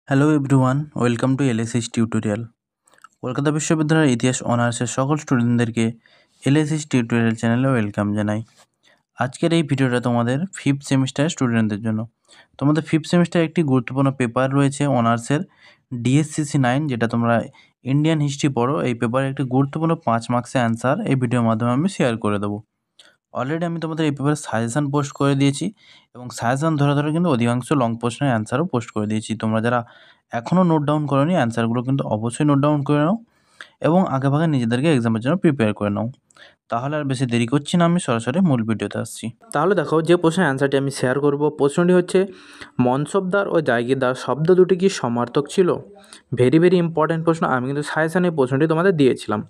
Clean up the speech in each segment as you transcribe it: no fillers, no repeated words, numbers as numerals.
Hello everyone, welcome to LSS tutorial. Kolkata বিশ্ববিদ্যালয়ের ইতিহাস অনার্সের সকল স্টুডেন্টদেরকে এলএসএস টিউটোরিয়াল চ্যানেলে ওয়েলকাম জানাই। আজকের এই ভিডিওটা তোমাদের ফিফথ সেমিস্টার স্টুডেন্টদের জন্য। তোমাদের ফিফথ সেমিস্টারে একটি গুরুত্বপূর্ণ পেপার রয়েছে অনার্সের ডিএসসিসি 9, যেটা তোমরা ইন্ডিয়ান হিস্ট্রি পড়ো। এই পেপারে একটি গুরুত্বপূর্ণ 5 মার্কসের অ্যান্সার এই ভিডিওর মাধ্যমে আমি শেয়ার করে দেবো। অলরেডি আমি তোমাদের এই পেপারে সাজেশান পোস্ট করে দিয়েছি এবং সাজেশান ধরে ধরে কিন্তু অধিকাংশ লং প্রশ্নের অ্যান্সারও পোস্ট করে দিয়েছি। তোমরা যারা এখনও নোট ডাউন করোনি, অ্যান্সারগুলো কিন্তু অবশ্যই নোট ডাউন করে নাও এবং আগেভাগে নিজেদেরকে এক্সামের জন্য প্রিপেয়ার করে নাও। তাহলে আর বেশি দেরি করছি না, আমি সরাসরি মূল ভিডিওতে আসছি। তাহলে দেখো, যে প্রশ্নের অ্যান্সারটি আমি শেয়ার করব, প্রশ্নটি হচ্ছে মনসবদার ও জায়গিরদার শব্দ দুটি কি সমার্থক ছিল? ভেরি ভেরি ইম্পর্ট্যান্ট প্রশ্ন। আমি কিন্তু সাজেশানে প্রশ্নটি তোমাদের দিয়েছিলাম।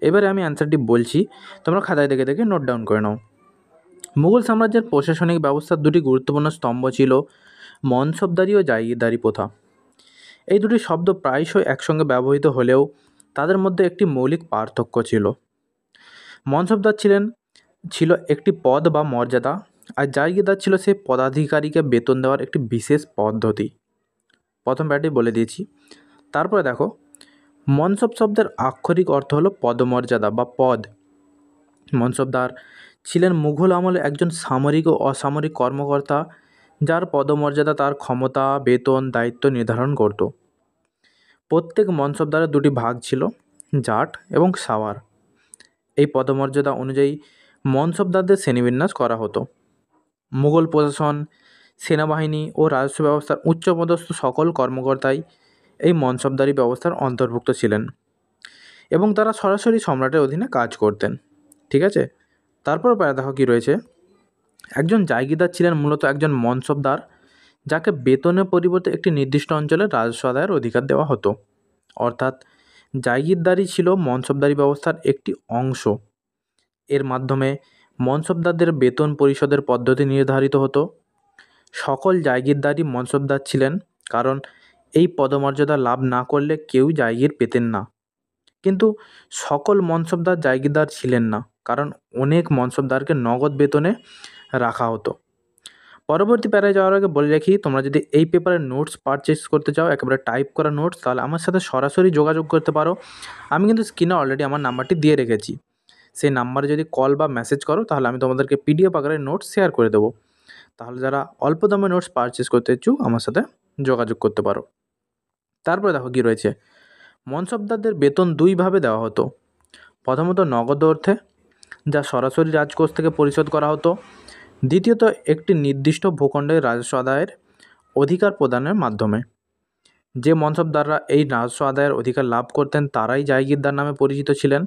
এবারে আমি অ্যান্সারটি বলছি, তোমরা খাতায় দেখে দেখে নোট ডাউন করে নাও। মুঘল সাম্রাজ্যের প্রশাসনিক ব্যবস্থার দুটি গুরুত্বপূর্ণ স্তম্ভ ছিল মনসবদারি ও জায়গিরদারি প্রথা। এই দুটি শব্দ প্রায়শই একসঙ্গে ব্যবহৃত হলেও তাদের মধ্যে একটি মৌলিক পার্থক্য ছিল। মনসবদার ছিল একটি পদ বা মর্যাদা, আর জায়গিরদার ছিল সেই পদাধিকারীকে বেতন দেওয়ার একটি বিশেষ পদ্ধতি। প্রথম ব্যাটি বলে দিয়েছি। তারপরে দেখো, মনসব শব্দের আক্ষরিক অর্থ হলো পদমর্যাদা বা পদ। মনসবদার ছিলেন মুঘল আমলে একজন সামরিক ও অসামরিক কর্মকর্তা, যার পদমর্যাদা তার ক্ষমতা, বেতন, দায়িত্ব নির্ধারণ করত। প্রত্যেক মনসবদারের দুটি ভাগ ছিল, জাট এবং সাওয়ার। এই পদমর্যাদা অনুযায়ী মনসবদারদের শ্রেণীবিন্যাস করা হতো। মুঘল প্রশাসন, সেনাবাহিনী ও রাজস্ব ব্যবস্থার উচ্চপদস্থ সকল কর্মকর্তাই এই মনসবদারি ব্যবস্থার অন্তর্ভুক্ত ছিলেন এবং তারা সরাসরি সম্রাটের অধীনে কাজ করতেন। ঠিক আছে, তারপর দেখো কী রয়েছে। একজন জায়গিরদার ছিলেন মূলত একজন মনসবদার, যাকে বেতনের পরিবর্তে একটি নির্দিষ্ট অঞ্চলে রাজস্ব আদায়ের অধিকার দেওয়া হতো। অর্থাৎ জায়গিরদারি ছিল মনসবদারি ব্যবস্থার একটি অংশ। এর মাধ্যমে মনসবদারদের বেতন পরিশোধের পদ্ধতি নির্ধারিত হতো। সকল জায়গিরদারই মনসবদার ছিলেন, কারণ এই পদমর্যাদা লাভ না করলে কেউ জায়গির পেতেন না। কিন্তু সকল মনসবদার জায়গিরদার ছিলেন না, কারণ অনেক মনসবদারকে নগদ বেতনে রাখা হতো। পরবর্তী প্যারায় যাওয়ার আগে বলে রাখি, তোমরা যদি এই পেপারের নোটস পারচেস করতে চাও, একেবারে টাইপ করা নোটস, তাহলে আমার সাথে সরাসরি যোগাযোগ করতে পারো। আমি কিন্তু স্ক্রিনে অলরেডি আমার নাম্বারটি দিয়ে রেখেছি। সেই নাম্বারে যদি কল বা মেসেজ করো, তাহলে আমি তোমাদেরকে পিডিএফ আকারে নোটস শেয়ার করে দেবো। তাহলে যারা অল্প দামে নোটস পারচেস করতে ইচ্ছুক, আমার সাথে যোগাযোগ করতে পারো। তারপরে দেখো কী রয়েছে। মনসবদারদের বেতন দুইভাবে দেওয়া হতো। প্রথমত নগদ অর্থে, যা সরাসরি রাজকোষ থেকে পরিশোধ করা হতো। দ্বিতীয়ত একটি নির্দিষ্ট ভূখণ্ডের রাজস্ব আদায়ের অধিকার প্রদানের মাধ্যমে। যে মনসবদাররা এই রাজস্ব আদায়ের অধিকার লাভ করতেন, তারাই জায়গিরদার নামে পরিচিত ছিলেন।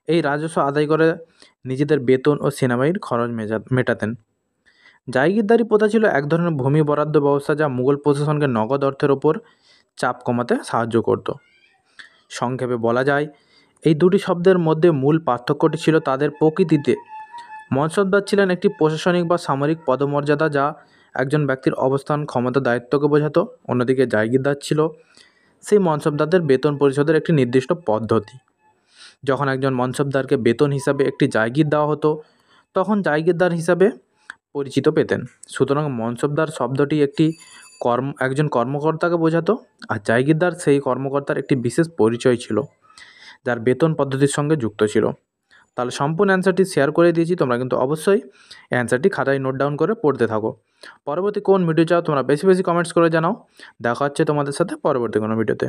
এই রাজস্ব আদায় করে নিজেদের বেতন ও সেনাবাহিনীর খরচ মেটাতেন। জায়গিরদারি প্রথা ছিল এক ধরনের ভূমি বরাদ্দ ব্যবস্থা, যা মুঘল প্রশাসনকে নগদ অর্থের ওপর চাপ কমাতে সাহায্য করত। সংক্ষেপে বলা যায়, এই দুটি শব্দের মধ্যে মূল পার্থক্যটি ছিল তাদের প্রকৃতিতে। মনসবদার ছিলেন একটি প্রশাসনিক বা সামরিক পদমর্যাদা, যা একজন ব্যক্তির অবস্থান, ক্ষমতা, দায়িত্বকে বোঝাতো। অন্যদিকে জায়গিরদার ছিল সেই মনসবদারদের বেতন পরিশোধের একটি নির্দিষ্ট পদ্ধতি। যখন একজন মনসবদারকে বেতন হিসাবে একটি জায়গির দেওয়া হতো, তখন জায়গিরদার হিসাবে পরিচিত পেতেন। সুতরাং মনসবদার শব্দটি একজন কর্মকর্তাকে বোঝাতো, আর জায়গিরদার সেই কর্মকর্তার একটি বিশেষ পরিচয় ছিল, যার বেতন পদ্ধতির সঙ্গে যুক্ত ছিল। তাহলে সম্পূর্ণ অ্যান্সারটি শেয়ার করে দিয়েছি, তোমরা কিন্তু অবশ্যই অ্যান্সারটি খাতায় নোট ডাউন করে পড়তে থাকো। পরবর্তী কোন ভিডিও চাও তোমরা বেশি বেশি কমেন্টস করে জানাও। দেখা হচ্ছে তোমাদের সাথে পরবর্তী কোনো ভিডিওতে।